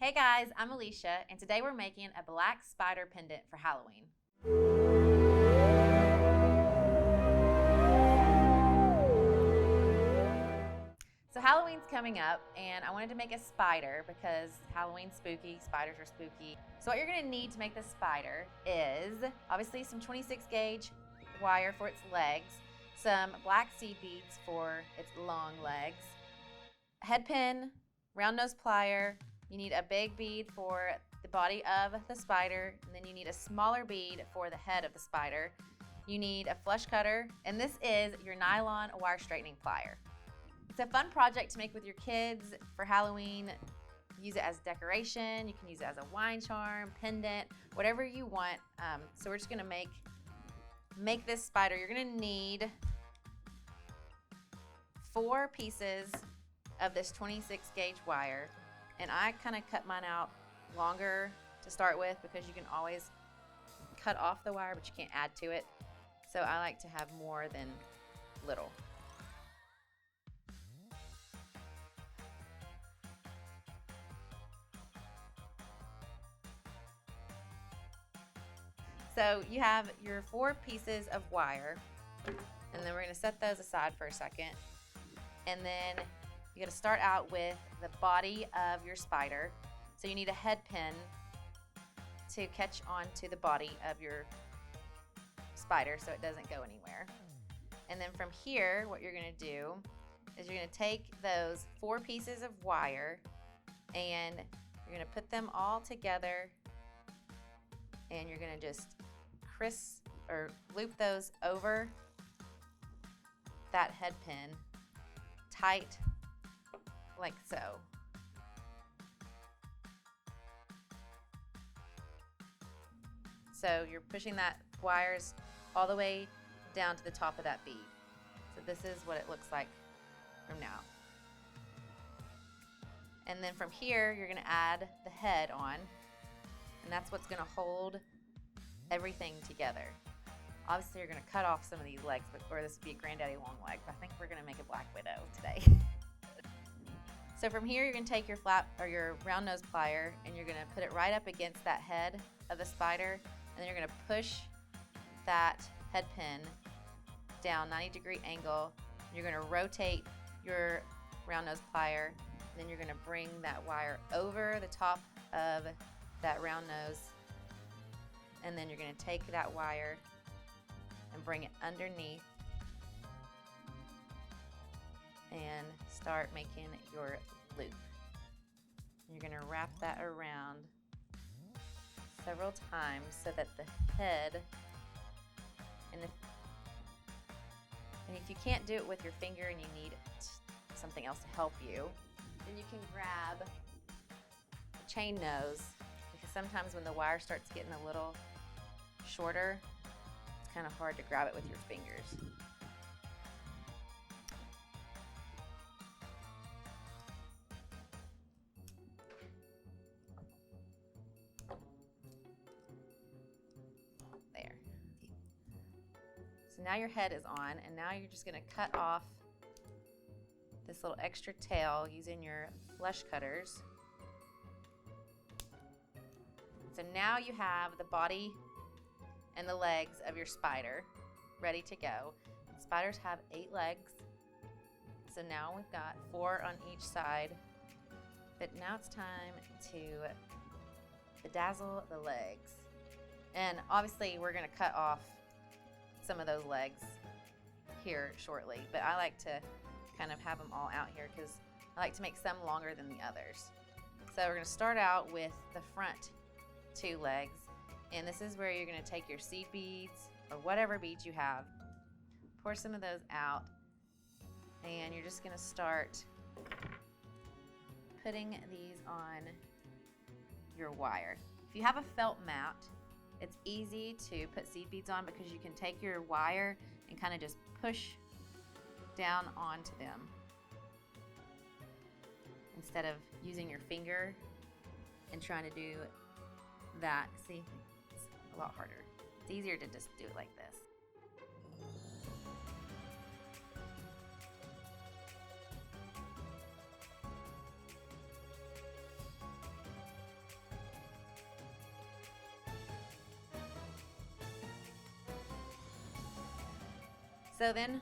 Hey guys, I'm Alicia, and today we're making a black spider pendant for Halloween. So Halloween's coming up, and I wanted to make a spider because Halloween's spooky, spiders are spooky. So what you're gonna need to make this spider is obviously some 26 gauge wire for its legs, some black seed beads for its long legs, a head pin, round nose plier. You need a big bead for the body of the spider, and then you need a smaller bead for the head of the spider. You need a flush cutter, and this is your nylon wire straightening plier. It's a fun project to make with your kids for Halloween. Use it as decoration. You can use it as a wine charm, pendant, whatever you want. So we're just gonna make this spider. You're gonna need 4 pieces of this 26 gauge wire. And I kind of cut mine out longer to start with because you can always cut off the wire, but you can't add to it. So I like to have more than little. So you have your 4 pieces of wire, and then we're gonna set those aside for a second. And then you're gonna start out with the body of your spider. So you need a head pin to catch onto the body of your spider so it doesn't go anywhere. And then from here, what you're gonna do is you're gonna take those 4 pieces of wire and you're gonna put them all together, and you're gonna just loop those over that head pin tight, like so. So you're pushing that wires all the way down to the top of that bead. So this is what it looks like from now. And then from here, you're gonna add the head on, and that's what's gonna hold everything together. Obviously, you're gonna cut off some of these legs, or this would be a granddaddy long leg, but I think we're gonna make a black widow today. So from here, you're gonna take your your round nose plier, and you're gonna put it right up against that head of the spider, and then you're gonna push that head pin down 90-degree angle. You're gonna rotate your round nose plier, and then you're gonna bring that wire over the top of that round nose, and then you're gonna take that wire and bring it underneath and start making your loop. You're gonna wrap that around several times so that the head, and if you can't do it with your finger and you need something else to help you, then you can grab a chain nose, because sometimes when the wire starts getting a little shorter, it's kind of hard to grab it with your fingers. There. So now your head is on, and now you're just gonna cut off this little extra tail using your flush cutters. So now you have the body and the legs of your spider ready to go. Spiders have 8 legs. So now we've got 4 on each side. But now it's time to bedazzle the legs. And obviously we're gonna cut off some of those legs here shortly, but I like to kind of have them all out here because I like to make some longer than the others. So we're gonna start out with the front 2 legs, and this is where you're gonna take your seed beads or whatever beads you have, pour some of those out, and you're just gonna start putting these on your wire. If you have a felt mat, it's easy to put seed beads on because you can take your wire and kind of just push down onto them instead of using your finger and trying to do that. See, it's a lot harder. It's easier to just do it like this. So then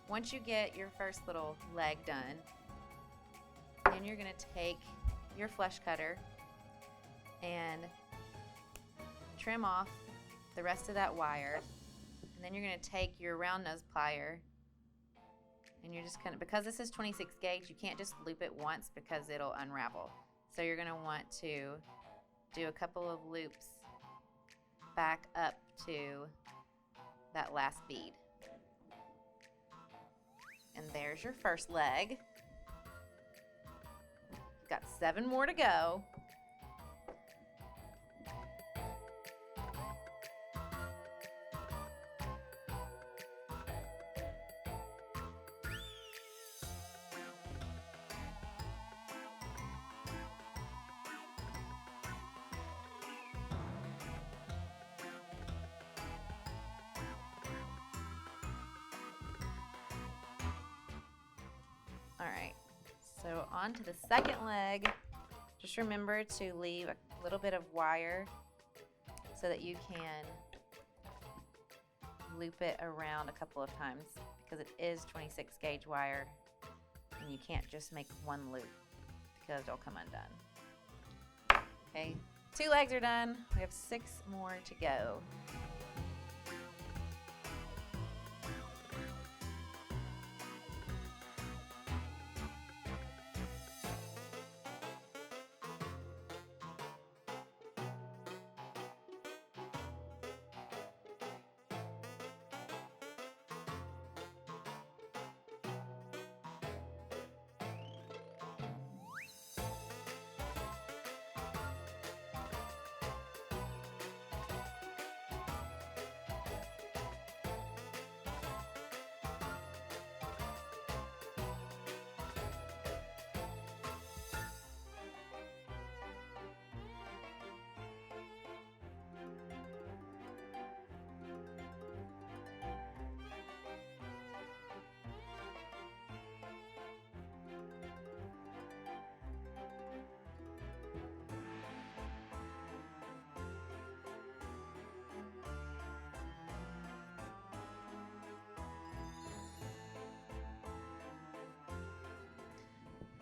once you get your first little leg done, then you're gonna take your flush cutter and trim off the rest of that wire. And then you're gonna take your round nose plier and you're just gonna, because this is 26 gauge, you can't just loop it once because it'll unravel. So you're gonna want to do a couple of loops back up to that last bead. And there's your first leg. You've got 7 more to go. All right, so on to the second leg. Just remember to leave a little bit of wire so that you can loop it around a couple of times because it is 26 gauge wire and you can't just make one loop because it'll come undone. Okay, 2 legs are done. We have 6 more to go.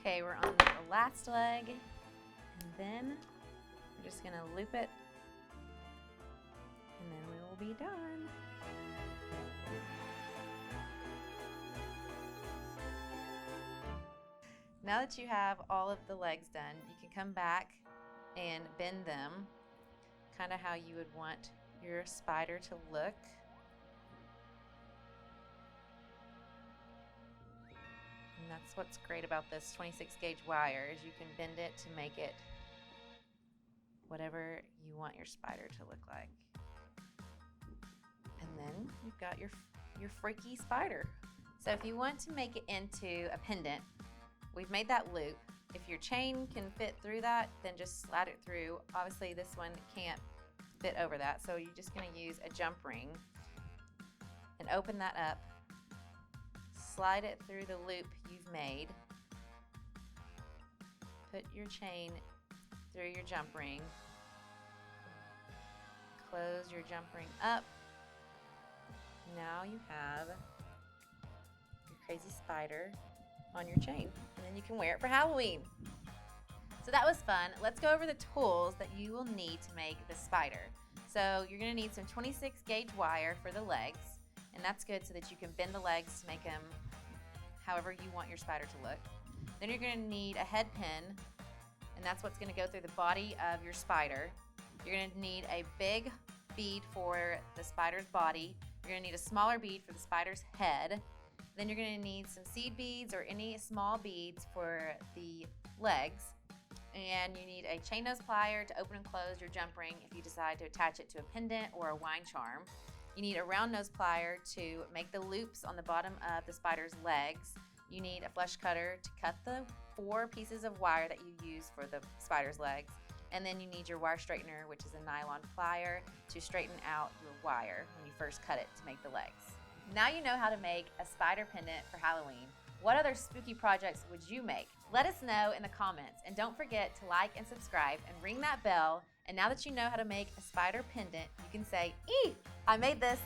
Okay, we're on the last leg, and then we're just gonna loop it, and then we will be done. Now that you have all of the legs done, you can come back and bend them, kind of how you would want your spider to look. And that's what's great about this 26 gauge wire is you can bend it to make it whatever you want your spider to look like. And then you've got your freaky spider. So if you want to make it into a pendant, we've made that loop. If your chain can fit through that, then just slide it through. Obviously this one can't fit over that, so you're just gonna use a jump ring and open that up. Slide it through the loop you've made. Put your chain through your jump ring. Close your jump ring up. Now you have your crazy spider on your chain, and then you can wear it for Halloween. So that was fun. Let's go over the tools that you will need to make the spider. So you're gonna need some 26 gauge wire for the legs, and that's good so that you can bend the legs to make them however you want your spider to look. Then you're gonna need a head pin, and that's what's gonna go through the body of your spider. You're gonna need a big bead for the spider's body. You're gonna need a smaller bead for the spider's head. Then you're gonna need some seed beads or any small beads for the legs. And you need a chain nose plier to open and close your jump ring if you decide to attach it to a pendant or a wine charm. You need a round nose plier to make the loops on the bottom of the spider's legs. You need a flush cutter to cut the 4 pieces of wire that you use for the spider's legs. And then you need your wire straightener, which is a nylon plier, to straighten out your wire when you first cut it to make the legs. Now you know how to make a spider pendant for Halloween. What other spooky projects would you make? Let us know in the comments, and don't forget to like and subscribe and ring that bell. And now that you know how to make a spider pendant, you can say, "Eee, I made this."